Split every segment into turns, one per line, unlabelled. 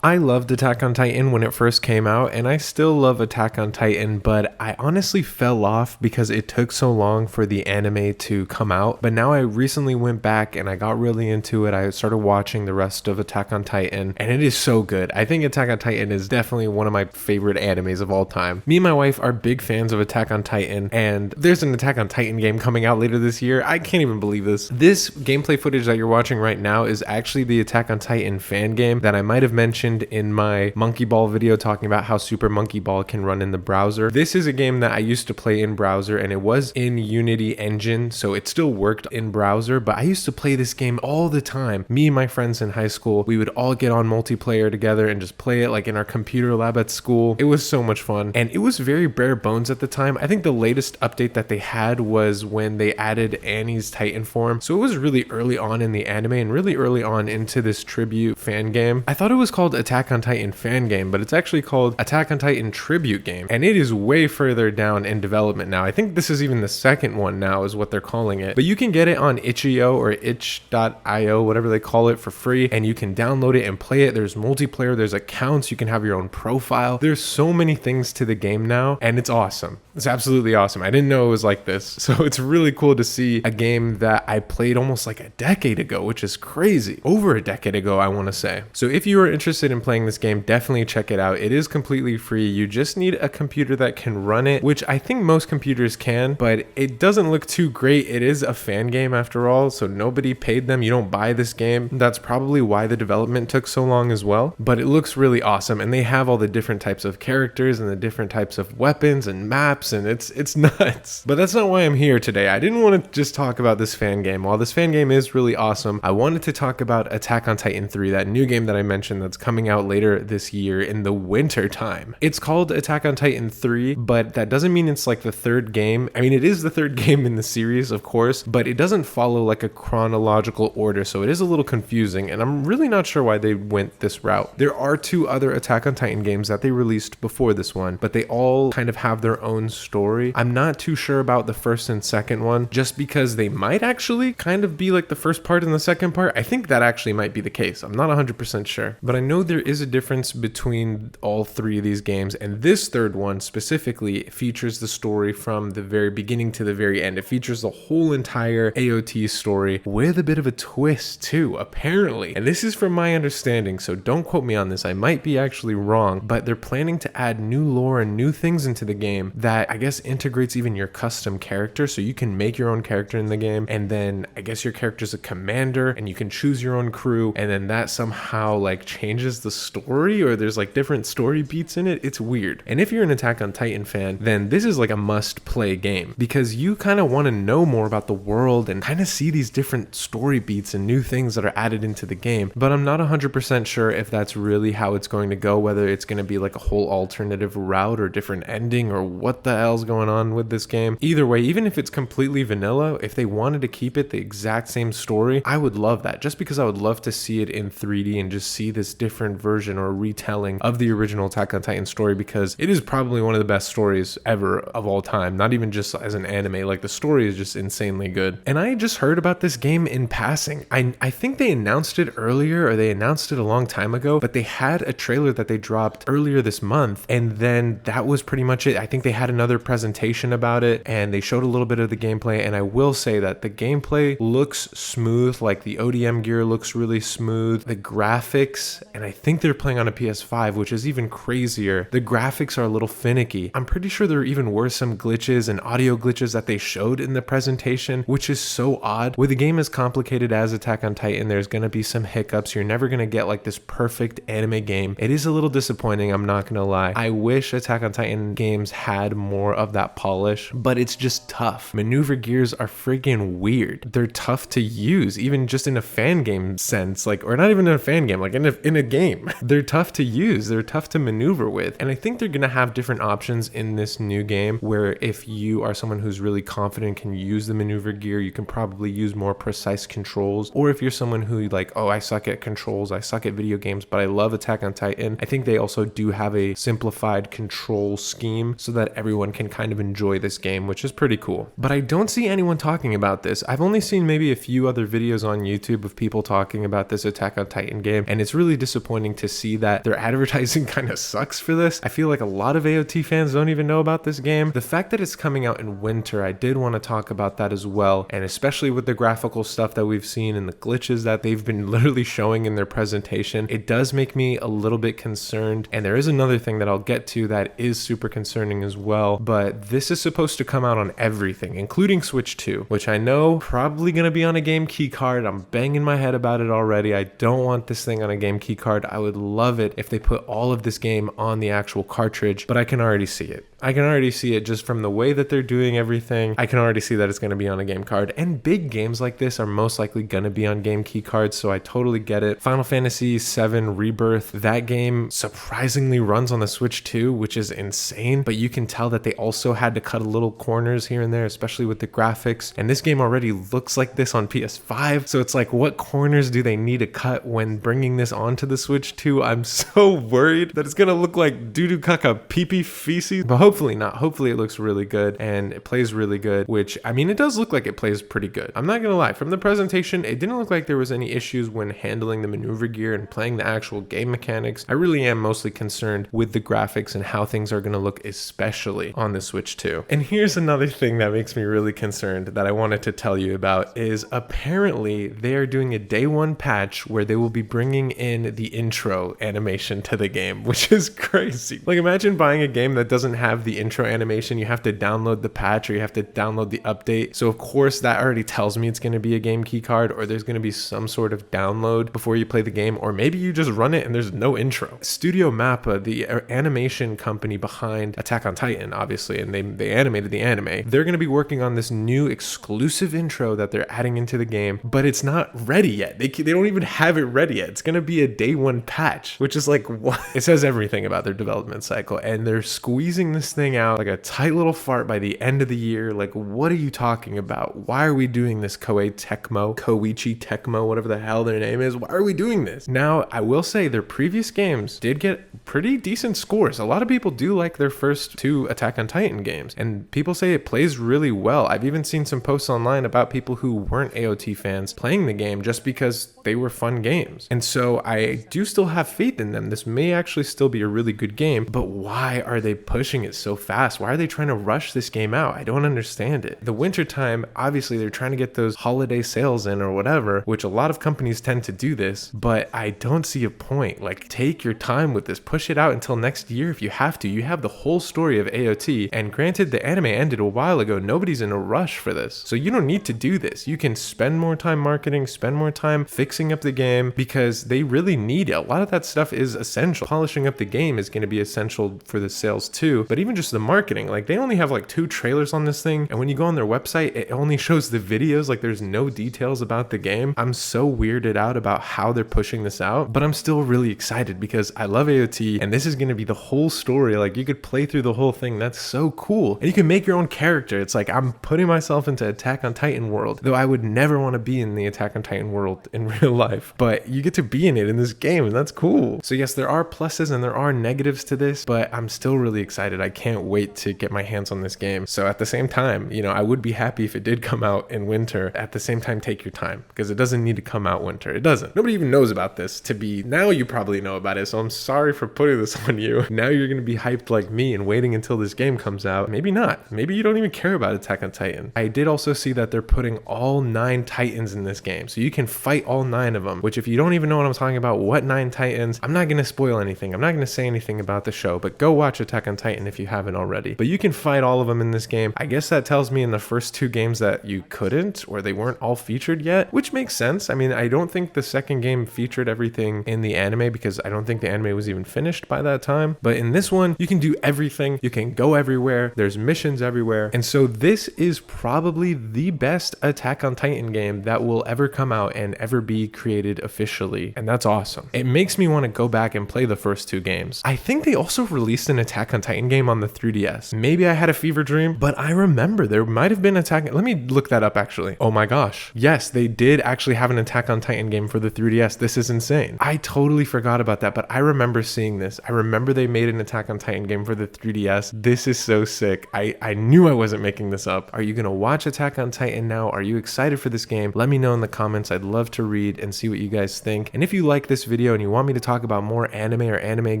I loved Attack on Titan when it first came out, and I still love Attack on Titan, but I honestly fell off because it took so long for the anime to come out. But now I recently went back and I got really into it. I started watching the rest of Attack on Titan, and it is so good. I think Attack on Titan is definitely one of my favorite animes of all time. Me and my wife are big fans of Attack on Titan, and there's an Attack on Titan game coming out later this year. I can't even believe this. This gameplay footage that you're watching right now is actually the Attack on Titan fan game that I might have mentioned in my Monkey Ball video talking about how Super Monkey Ball can run in the browser. This is a game that I used to play in browser, and it was in Unity engine, so it still worked in browser, but I used to play this game all the time. Me and my friends in high school, we would all get on multiplayer together and just play it like in our computer lab at school. It was so much fun, and it was very bare bones at the time. I think the latest update that they had was when they added Annie's Titan form, so it was really early on in the anime and really early on into this tribute fan game. I thought it was called Attack on Titan fan game, but it's actually called Attack on Titan tribute game, and it is way further down in development now. I think this is even the second one now is what they're calling it, but you can get it on itch.io or itch.io, whatever they call it, for free, and you can download it and play it. There's multiplayer, there's accounts, you can have your own profile. There's so many things to the game now, and it's awesome. It's absolutely awesome. I didn't know it was like this, so it's really cool to see a game that I played almost like a decade ago, which is crazy. Over a decade ago, I want to say. So if you are interested in playing this game, definitely check it out. It is completely free. You just need a computer that can run it, which I think most computers can, but it doesn't look too great. It is a fan game after all, so nobody paid them. You don't buy this game. That's probably why the development took so long as well, but it looks really awesome, and they have all the different types of characters and the different types of weapons and maps, and it's nuts. But that's not why I'm here today. I didn't want to just talk about this fan game. While this fan game is really awesome, I wanted to talk about Attack on Titan 3, that new game that I mentioned that's coming out later this year in the winter time. It's called Attack on Titan 3, but that doesn't mean it's like the third game. I mean, it is the third game in the series, of course, but it doesn't follow like a chronological order, so it is a little confusing, and I'm really not sure why they went this route. There are two other Attack on Titan games that they released before this one, but they all kind of have their own story. I'm not too sure about the first and second one, just because they might actually kind of be like the first part and the second part. I think that actually might be the case. I'm not 100% sure, but I know there is a difference between all three of these games, and this third one specifically features the story from the very beginning to the very end. It features the whole entire AOT story with a bit of a twist too, apparently, and this is from my understanding, so don't quote me on this. I might be actually wrong, but they're planning to add new lore and new things into the game that I guess integrates even your custom character, so you can make your own character in the game, and then I guess your character's a commander and you can choose your own crew, and then that somehow like changes the story, or there's like different story beats in it. It's weird. And if you're an Attack on Titan fan, then this is like a must play game, because you kind of want to know more about the world and kind of see these different story beats and new things that are added into the game. But I'm not 100% sure if that's really how it's going to go, whether it's going to be like a whole alternative route or different ending, or what the hell's going on with this game. Either way, even if it's completely vanilla, if they wanted to keep it the exact same story, I would love that, just because I would love to see it in 3D and just see this different version or retelling of the original Attack on Titan story, because it is probably one of the best stories ever of all time, not even just as an anime. Like, the story is just insanely good. And I just heard about this game in passing. I think they announced it earlier, or they announced it a long time ago, but they had a trailer that they dropped earlier this month, and then that was pretty much it. I think they had another presentation about it, and they showed a little bit of the gameplay, and I will say that the gameplay looks smooth. Like, the ODM gear looks really smooth, the graphics, and I think they're playing on a PS5, which is even crazier. The graphics are a little finicky. I'm pretty sure there even were some glitches and audio glitches that they showed in the presentation, which is so odd. With a game as complicated as Attack on Titan, there's gonna be some hiccups. You're never gonna get like this perfect anime game. It is a little disappointing, I'm not gonna lie. I wish Attack on Titan games had more of that polish, but it's just tough. Maneuver gears are freaking weird. They're tough to use, even just in a fan game sense, like, or not even in a fan game, like in a game game. They're tough to use, they're tough to maneuver with, and I think they're gonna have different options in this new game where if you are someone who's really confident, can use the maneuver gear, you can probably use more precise controls. Or if you're someone who like, oh, I suck at controls, I suck at video games, but I love Attack on Titan, I think they also do have a simplified control scheme so that everyone can kind of enjoy this game, which is pretty cool. But I don't see anyone talking about this. I've only seen maybe a few other videos on YouTube of people talking about this Attack on Titan game, and it's really disappointing to see that their advertising kind of sucks for this. I feel like a lot of AOT fans don't even know about this game. The fact that it's coming out in winter, I did want to talk about that as well, and especially with the graphical stuff that we've seen and the glitches that they've been literally showing in their presentation, it does make me a little bit concerned. And there is another thing that I'll get to that is super concerning as well, but this is supposed to come out on everything, including Switch 2, which I know probably going to be on a game key card. I'm banging my head about it already. I don't want this thing on a game key card. I would love it if they put all of this game on the actual cartridge, but I can already see it. I can already see it just from the way that they're doing everything. I can already see that it's going to be on a game card, and big games like this are most likely going to be on game key cards, so I totally get it. Final Fantasy VII Rebirth, that game surprisingly runs on the Switch 2, which is insane, but you can tell that they also had to cut a little corners here and there, especially with the graphics, and this game already looks like this on PS5, so it's like, what corners do they need to cut when bringing this onto the Switch 2? I'm so worried that it's going to look like doo-doo caca pee-pee feces, but hopefully not. Hopefully it looks really good and it plays really good, which, I mean, it does look like it plays pretty good. I'm not gonna lie, from the presentation, it didn't look like there was any issues when handling the maneuver gear and playing the actual game mechanics. I really am mostly concerned with the graphics and how things are gonna look, especially on the Switch 2. And here's another thing that makes me really concerned that I wanted to tell you about is apparently they are doing a day one patch where they will be bringing in the intro animation to the game, which is crazy. Like, imagine buying a game that doesn't have the intro animation. You have to download the patch or you have to download the update. So of course that already tells me it's going to be a game key card, or there's going to be some sort of download before you play the game, or maybe you just run it and there's no intro. Studio Mappa, the animation company behind Attack on Titan, obviously, and they animated the anime, they're going to be working on this new exclusive intro that they're adding into the game, but it's not ready yet. They don't even have it ready yet. It's going to be a day one patch, which is like, what? It says everything about their development cycle, and they're squeezing this thing out like a tight little fart by the end of the year. Like, what are you talking about? Why are we doing this? Koei Tecmo, whatever the hell their name is. Why are we doing this? Now, I will say their previous games did get pretty decent scores. A lot of people do like their first two Attack on Titan games, and people say it plays really well. I've even seen some posts online about people who weren't AOT fans playing the game just because they were fun games. And so I do still have faith in them. This may actually still be a really good game, but why are they pushing it so fast? Why are they trying to rush this game out? I don't understand it. The winter time, obviously they're trying to get those holiday sales in or whatever, which a lot of companies tend to do this, but I don't see a point. Like, take your time with this. Push it out until next year if you have to. You have the whole story of AOT, and granted, the anime ended a while ago. Nobody's in a rush for this, so you don't need to do this. You can spend more time marketing, spend more time fixing up the game, because they really need it. A lot of that stuff is essential. Polishing up the game is going to be essential for the sales too, but even just the marketing, like, they only have like 2 trailers on this thing, and when you go on their website, it only shows the videos. Like, there's no details about the game. I'm so weirded out about how they're pushing this out, but I'm still really excited because I love AOT, and this is going to be the whole story. Like, you could play through the whole thing. That's so cool. And you can make your own character. It's like, I'm putting myself into Attack on Titan world, though I would never want to be in the Attack on Titan world in real life, but you get to be in it in this game, and that's cool. So yes, there are pluses and there are negatives to this, but I'm still really excited. I can't wait to get my hands on this game. So at the same time, you know, I would be happy if it did come out in winter. At the same time, take your time, because it doesn't need to come out winter. It doesn't. Nobody even knows about this to be. Now you probably know about it, so I'm sorry for putting this on you. Now you're going to be hyped like me and waiting until this game comes out. Maybe not. Maybe you don't even care about Attack on Titan. I did also see that they're putting all 9 Titans in this game, so you can fight all 9 of them, which, if you don't even know what I'm talking about, what 9 Titans, I'm not going to spoil anything. I'm not going to say anything about the show, but go watch Attack on Titan if you haven't already. But you can fight all of them in this game. I guess that tells me in the first 2 games that you couldn't, or they weren't all featured yet, which makes sense. I mean, I don't think the second game featured everything in the anime, because I don't think the anime was even finished by that time. But in this one, you can do everything. You can go everywhere. There's missions everywhere. And so this is probably the best Attack on Titan game that will ever come out and ever be created officially. And that's awesome. It makes me want to go back and play the first 2 games. I think they also released an Attack on Titan game on the 3DS. Maybe I had a fever dream, but I remember there might have been let me look that up actually. Oh my gosh. Yes, they did actually have an Attack on Titan game for the 3DS. This is insane. I totally forgot about that, but I remember seeing this. I remember they made an Attack on Titan game for the 3DS. This is so sick. I knew I wasn't making this up. Are you gonna watch Attack on Titan now? Are you excited for this game? Let me know in the comments. I'd love to read and see what you guys think. And if you like this video and you want me to talk about more anime or anime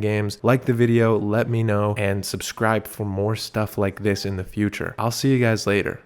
games, like the video, let me know, and subscribe for more stuff like this in the future. I'll see you guys later.